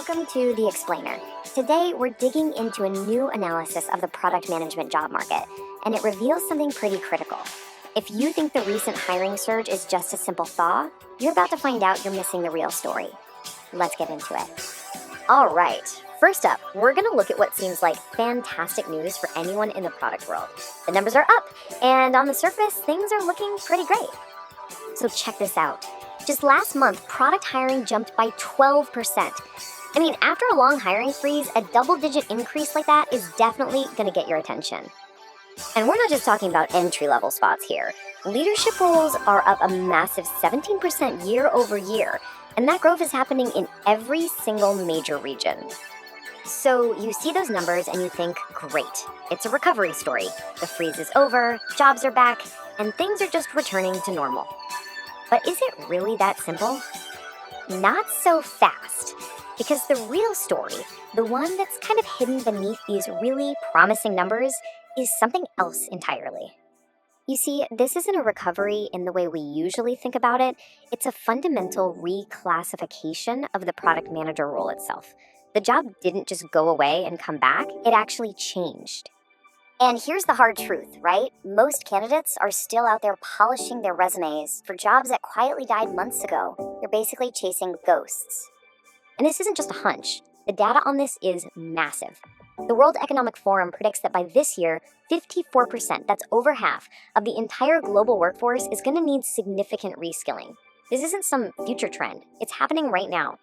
Welcome to The Explainer. Today, we're digging into a new analysis of the product management job market, and it reveals something pretty critical. If you think the recent hiring surge is just a simple thaw, you're about to find out you're missing the real story. Let's get into it. All right, first up, we're going to look at what seems like fantastic news for anyone in the product world. The numbers are up, and on the surface, things are looking pretty great. So check this out. Just last month, product hiring jumped by 12%. I mean, after a long hiring freeze, a double-digit increase like that is definitely going to get your attention. And we're not just talking about entry-level spots here. Leadership roles are up a massive 17% year over year, and that growth is happening in every single major region. So you see those numbers and you think, great, it's a recovery story. The freeze is over, jobs are back, and things are just returning to normal. But is it really that simple? Not so fast, because the real story, the one that's kind of hidden beneath these really promising numbers, is something else entirely. You see, this isn't a recovery in the way we usually think about it. It's a fundamental reclassification of the product manager role itself. The job didn't just go away and come back, it actually changed. And here's the hard truth, right? Most candidates are still out there polishing their resumes for jobs that quietly died months ago. They're basically chasing ghosts. And this isn't just a hunch. The data on this is massive. The World Economic Forum predicts that by this year, 54%, that's over half, of the entire global workforce is going to need significant reskilling. This isn't some future trend. It's happening right now.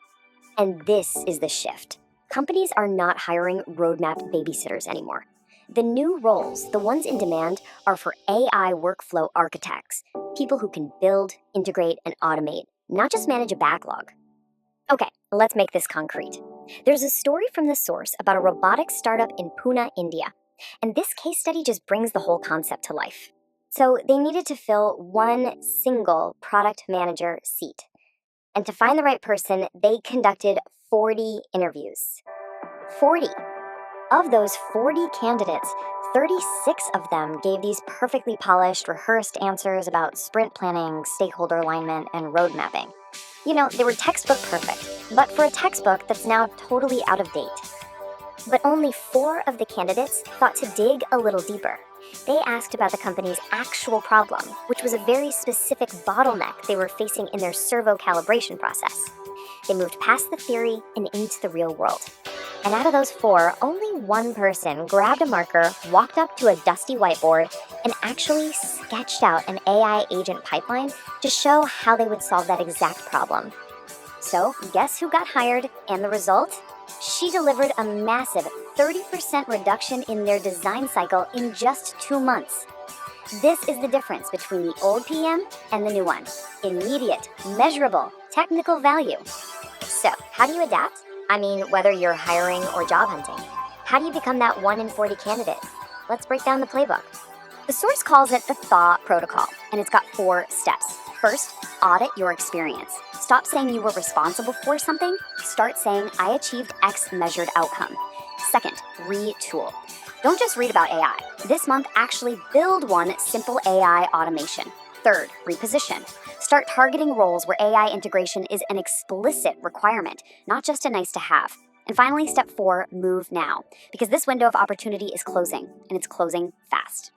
And this is the shift. Companies are not hiring roadmap babysitters anymore. The new roles, the ones in demand, are for AI workflow architects, people who can build, integrate, and automate, not just manage a backlog. Okay, let's make this concrete. There's a story from The Source about a robotics startup in Pune, India, and this case study just brings the whole concept to life. So they needed to fill one single product manager seat. And to find the right person, they conducted 40 interviews. 40. Of those 40 candidates, 36 of them gave these perfectly polished, rehearsed answers about sprint planning, stakeholder alignment, and road mapping. You know, they were textbook perfect, but for a textbook that's now totally out of date. But only 4 of the candidates thought to dig a little deeper. They asked about the company's actual problem, which was a very specific bottleneck they were facing in their servo calibration process. They moved past the theory and into the real world. And out of those 4, only one person grabbed a marker, walked up to a dusty whiteboard, and actually sketched out an AI agent pipeline to show how they would solve that exact problem. So, guess who got hired, and the result? She delivered a massive 30% reduction in their design cycle in just 2 months. This is the difference between the old PM and the new one. Immediate, measurable, technical value. So, how do you adapt? I mean, whether you're hiring or job hunting. How do you become that 1 in 40 candidate? Let's break down the playbook. The source calls it the Thaw Protocol, and it's got 4 steps. First, audit your experience. Stop saying you were responsible for something. Start saying, I achieved X measured outcome. Second, retool. Don't just read about AI. This month, actually build one simple AI automation. Third, reposition. Start targeting roles where AI integration is an explicit requirement, not just a nice to have. And finally, step 4, move now, because this window of opportunity is closing, and it's closing fast.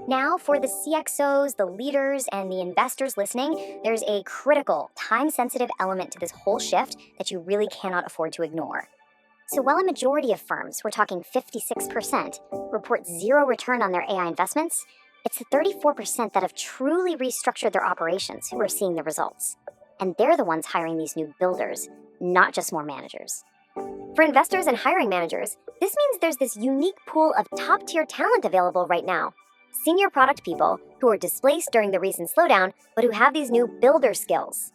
Now, for the CXOs, the leaders, and the investors listening, there's a critical, time-sensitive element to this whole shift that you really cannot afford to ignore. So while a majority of firms, we're talking 56%, report zero return on their AI investments, it's the 34% that have truly restructured their operations who are seeing the results. And they're the ones hiring these new builders, not just more managers. For investors and hiring managers, this means there's this unique pool of top-tier talent available right now. Senior product people who were displaced during the recent slowdown, but who have these new builder skills.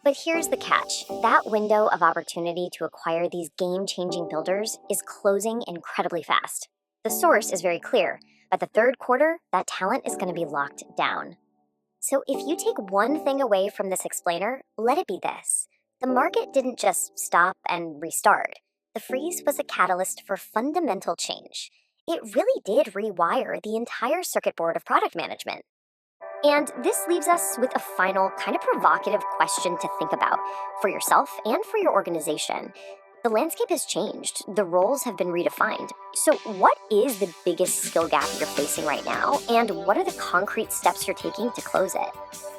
But here's the catch. That window of opportunity to acquire these game-changing builders is closing incredibly fast. The source is very clear. By the third quarter, that talent is going to be locked down. So if you take one thing away from this explainer, let it be this. The market didn't just stop and restart. The freeze was a catalyst for fundamental change. It really did rewire the entire circuit board of product management. And this leaves us with a final, kind of provocative question to think about for yourself and for your organization. The landscape has changed. The roles have been redefined. So what is the biggest skill gap you're facing right now? And what are the concrete steps you're taking to close it?